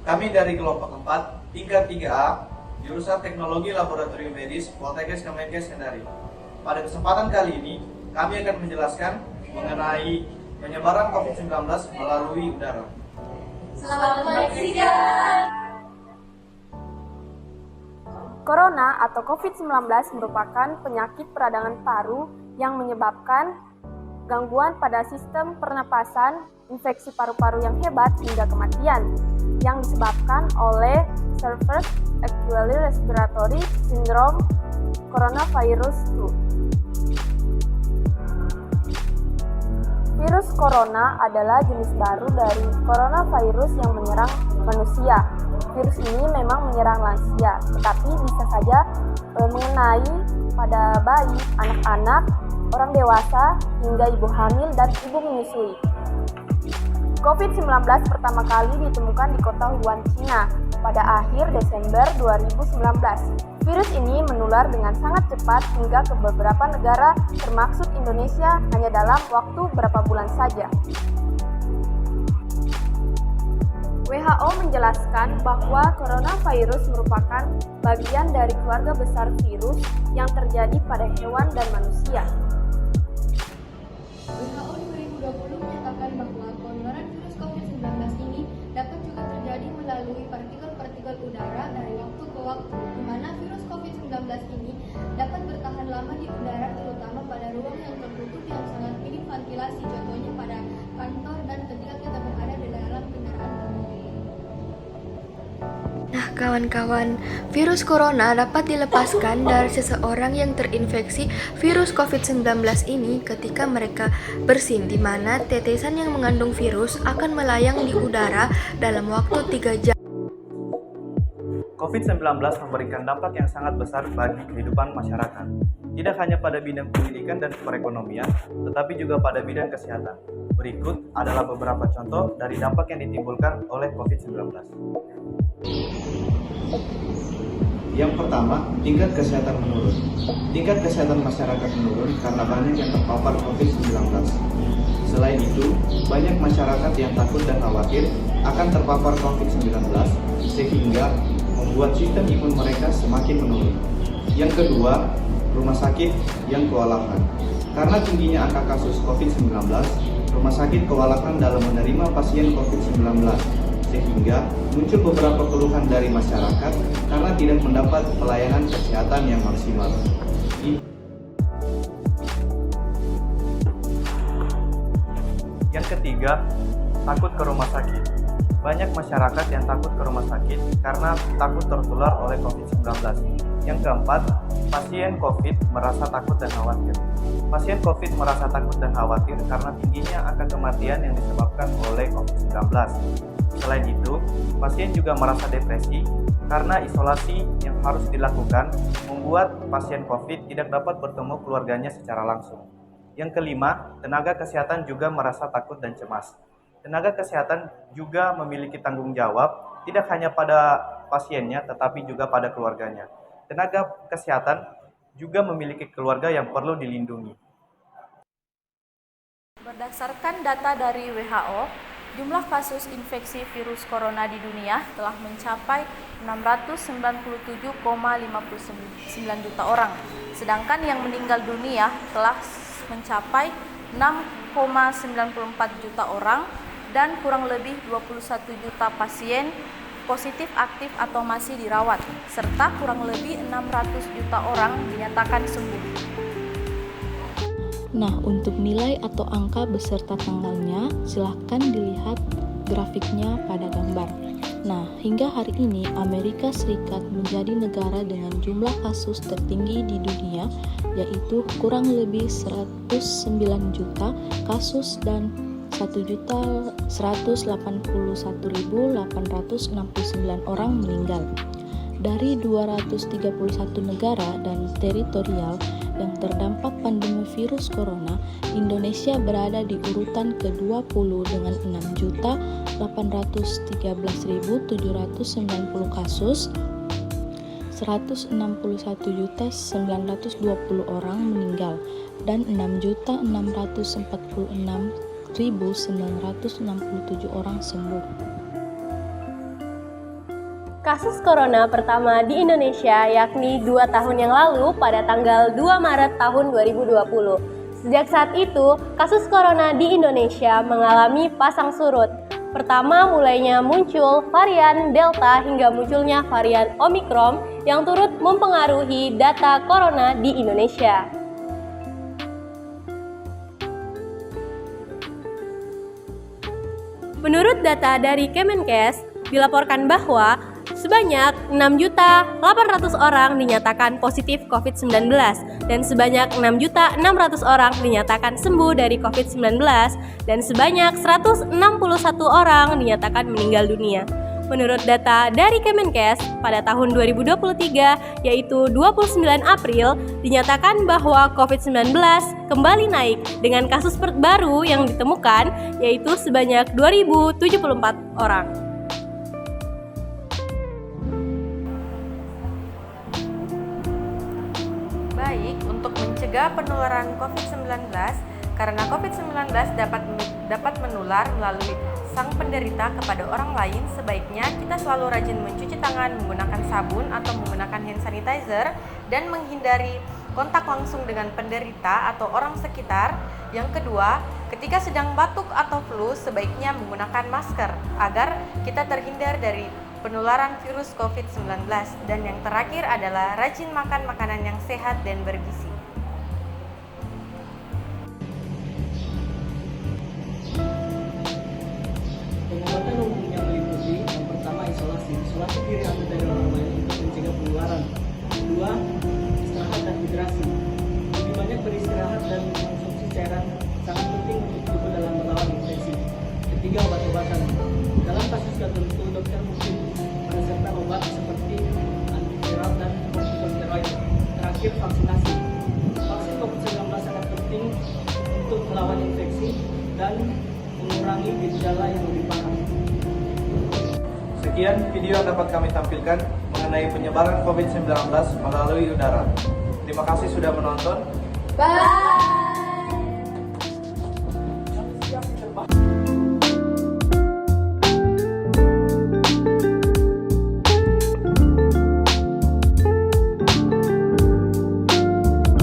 Kami dari kelompok 4, tingkat 3A, jurusan Teknologi Laboratorium Medis, Poltekkes Kemenkes Kendari. Pada kesempatan kali ini, kami akan menjelaskan mengenai penyebaran COVID-19 melalui udara. Selamat menyaksikan! Corona atau COVID-19 merupakan penyakit peradangan paru yang menyebabkan gangguan pada sistem pernapasan, infeksi paru-paru yang hebat hingga kematian yang disebabkan oleh Severe Acute Respiratory Syndrome Coronavirus 2. Virus corona adalah jenis baru dari coronavirus yang menyerang manusia. Virus ini memang menyerang lansia, tetapi bisa saja mengenai pada bayi, anak-anak, orang dewasa, hingga ibu hamil dan ibu menyusui. COVID-19 pertama kali ditemukan di kota Wuhan, China pada akhir Desember 2019. Virus ini menular dengan sangat cepat hingga ke beberapa negara termasuk Indonesia hanya dalam waktu beberapa bulan saja. WHO menjelaskan bahwa coronavirus merupakan bagian dari keluarga besar virus yang terjadi pada hewan dan manusia. WHO 2020 menyatakan bahwa penularan virus COVID-19 ini dapat juga terjadi melalui partikel-partikel udara dari waktu ke waktu, di mana virus COVID-19 ini dapat bertahan lama di udara, terutama pada ruang yang tertutup yang sangat minim ventilasi, contohnya pada kantor dan ketika kita berada di dalam kendaraan bermotor. Nah kawan-kawan, virus corona dapat dilepaskan dari seseorang yang terinfeksi virus COVID-19 ini ketika mereka bersin, di mana tetesan yang mengandung virus akan melayang di udara dalam waktu 3 jam. COVID-19 memberikan dampak yang sangat besar bagi kehidupan masyarakat. Tidak hanya pada bidang pendidikan dan perekonomian, tetapi juga pada bidang kesehatan. Berikut adalah beberapa contoh dari dampak yang ditimbulkan oleh COVID-19. Yang pertama, tingkat kesehatan menurun. Tingkat kesehatan masyarakat menurun karena banyak yang terpapar COVID-19. Selain itu, banyak masyarakat yang takut dan khawatir akan terpapar COVID-19 sehingga membuat sistem imun mereka semakin menurun. Yang kedua, rumah sakit yang kewalahan. Karena tingginya angka kasus COVID-19, rumah sakit kewalahan dalam menerima pasien COVID-19, sehingga muncul beberapa keluhan dari masyarakat karena tidak mendapat pelayanan kesehatan yang maksimal. Yang ketiga, takut ke rumah sakit. Banyak masyarakat yang takut ke rumah sakit karena takut tertular oleh COVID-19. Yang keempat, pasien COVID merasa takut dan khawatir. Pasien COVID merasa takut dan khawatir karena tingginya angka kematian yang disebabkan oleh COVID-19. Selain itu, pasien juga merasa depresi karena isolasi yang harus dilakukan membuat pasien COVID tidak dapat bertemu keluarganya secara langsung. Yang kelima, tenaga kesehatan juga merasa takut dan cemas. Tenaga kesehatan juga memiliki tanggung jawab tidak hanya pada pasiennya tetapi juga pada keluarganya. Tenaga kesehatan juga memiliki keluarga yang perlu dilindungi. Berdasarkan data dari WHO, jumlah kasus infeksi virus corona di dunia telah mencapai 697,59 juta orang, sedangkan yang meninggal dunia telah mencapai 6,94 juta orang dan kurang lebih 21 juta pasien positif aktif atau masih dirawat, serta kurang lebih 600 juta orang dinyatakan sembuh. Nah, untuk nilai atau angka beserta tanggalnya, silahkan dilihat grafiknya pada gambar. Nah, hingga hari ini Amerika Serikat menjadi negara dengan jumlah kasus tertinggi di dunia, yaitu kurang lebih 109 juta kasus dan 1.181.869 orang meninggal. Dari 231 negara dan teritorial yang terdampak pandemi virus corona, Indonesia berada di urutan ke-20 dengan 6.813.790 kasus, 161.920 orang meninggal, dan 6.646.967 orang sembuh. kasus corona pertama di Indonesia yakni 2 tahun yang lalu pada tanggal 2 Maret tahun 2020. Sejak saat itu, kasus corona di Indonesia mengalami pasang surut. Pertama mulainya muncul varian Delta hingga munculnya varian Omikron yang turut mempengaruhi data corona di Indonesia. Menurut data dari Kemenkes, dilaporkan bahwa sebanyak 6.800.000 orang dinyatakan positif COVID-19 dan sebanyak 6.600.000 orang dinyatakan sembuh dari COVID-19 dan sebanyak 161 orang dinyatakan meninggal dunia. Menurut data dari Kemenkes, pada tahun 2023, yaitu 29 April, dinyatakan bahwa COVID-19 kembali naik dengan kasus baru yang ditemukan, yaitu sebanyak 2.074 orang. Baik, untuk mencegah penularan COVID-19, karena COVID-19 dapat menular melalui sang penderita kepada orang lain, sebaiknya kita selalu rajin mencuci tangan menggunakan sabun atau menggunakan hand sanitizer dan menghindari kontak langsung dengan penderita atau orang sekitar. Yang kedua, ketika sedang batuk atau flu, sebaiknya menggunakan masker agar kita terhindar dari penularan virus COVID-19. Dan yang terakhir adalah rajin makan makanan yang sehat dan bergizi. Pengobatan umumnya meliputi yang pertama isolasi diri atau dari orang lain untuk mencegah penularan. Kedua, istirahat dan hidrasi. Lebih banyak beristirahat dan mengonsumsi cairan sangat penting untuk tubuh dalam melawan infeksi. Ketiga, obat-obatan. Dalam kasus tertentu, dokter mungkin meresepkan obat seperti antiviral dan kortikosteroid. Terakhir, vaksinasi. Vaksin COVID-19 sangat penting untuk melawan infeksi dan mengurangi gejala yang lebih parah. Sekian video yang dapat kami tampilkan mengenai penyebaran COVID-19 melalui udara. Terima kasih sudah menonton. Bye.